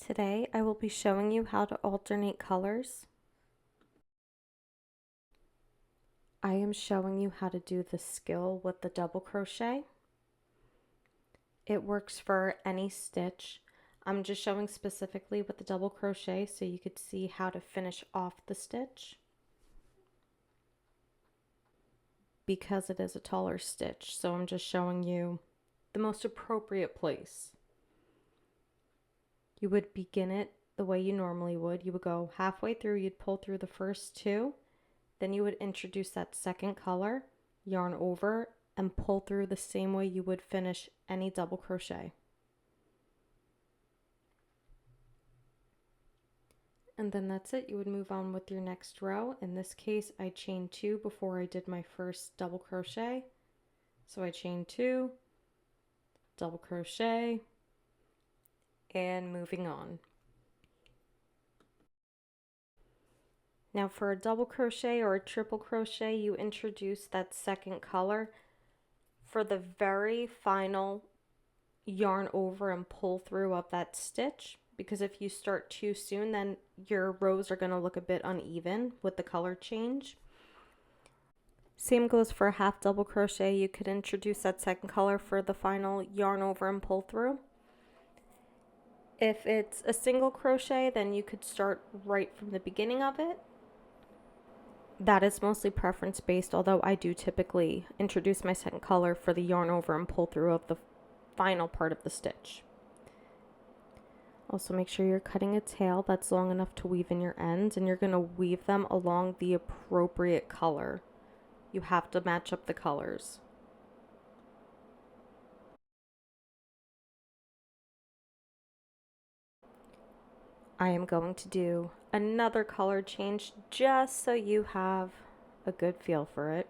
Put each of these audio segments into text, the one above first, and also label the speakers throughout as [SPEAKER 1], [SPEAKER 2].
[SPEAKER 1] Today I will be showing you how to alternate colors. I am showing you how to do the skill with the double crochet. It works for any stitch. I'm just showing specifically with the double crochet so you could see how to finish off the stitch, because it is a taller stitch, so I'm just showing you the most appropriate place. You would begin it the way you normally would. You would go halfway through, you'd pull through the first two, then you would introduce that second color, yarn over, and pull through the same way you would finish any double crochet. And then that's it. You would move on with your next row. In this case, I chained 2 before I did my first double crochet. So I chained 2, double crochet, and moving on. Now for a double crochet or a triple crochet, you introduce that second color for the very final yarn over and pull through of that stitch, because if you start too soon, then your rows are going to look a bit uneven with the color change. Same goes for a half double crochet. You could introduce that second color for the final yarn over and pull through. If it's a single crochet, then you could start right from the beginning of it. That is mostly preference based, although I do typically introduce my second color for the yarn over and pull through of the final part of the stitch. Also make sure you're cutting a tail that's long enough to weave in your ends, and you're going to weave them along the appropriate color. You have to match up the colors. I am going to do another color change just so you have a good feel for it.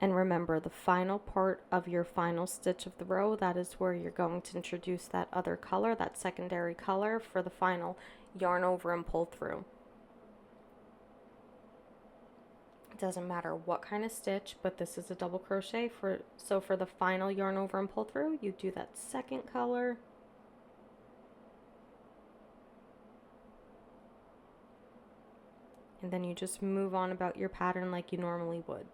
[SPEAKER 1] And remember, the final part of your final stitch of the row, that is where you're going to introduce that other color, that secondary color, for the final yarn over and pull through. It doesn't matter what kind of stitch, but this is a double crochet. So for the final yarn over and pull through, you do that second color. And then you just move on about your pattern like you normally would.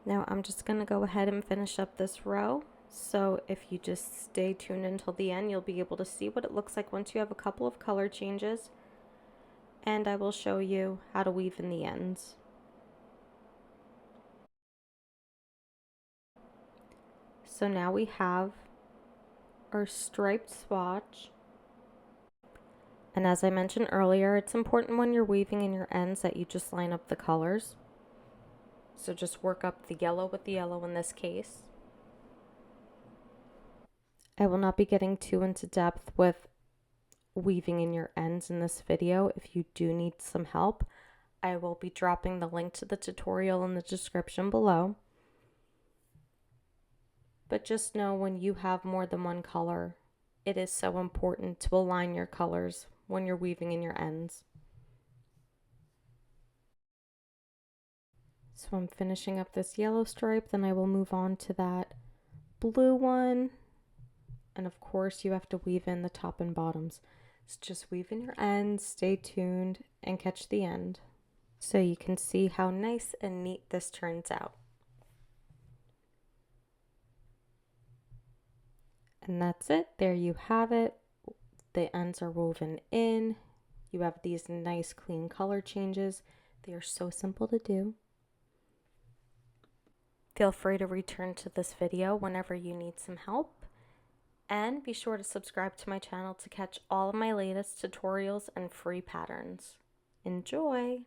[SPEAKER 1] Now I'm just going to go ahead and finish up this row. So if you just stay tuned until the end, you'll be able to see what it looks like once you have a couple of color changes. And I will show you how to weave in the ends. So now we have our striped swatch. And as I mentioned earlier, it's important when you're weaving in your ends that you just line up the colors. So just work up the yellow with the yellow in this case. I will not be getting too into depth with weaving in your ends in this video. If you do need some help, I will be dropping the link to the tutorial in the description below. But just know, when you have more than one color, it is so important to align your colors when you're weaving in your ends. So I'm finishing up this yellow stripe, then I will move on to that blue one. And of course you have to weave in the top and bottoms. So just weave in your ends, stay tuned, and catch the end, so you can see how nice and neat this turns out. And that's it. There you have it. The ends are woven in. You have these nice clean color changes. They are so simple to do. Feel free to return to this video whenever you need some help. And be sure to subscribe to my channel to catch all of my latest tutorials and free patterns. Enjoy!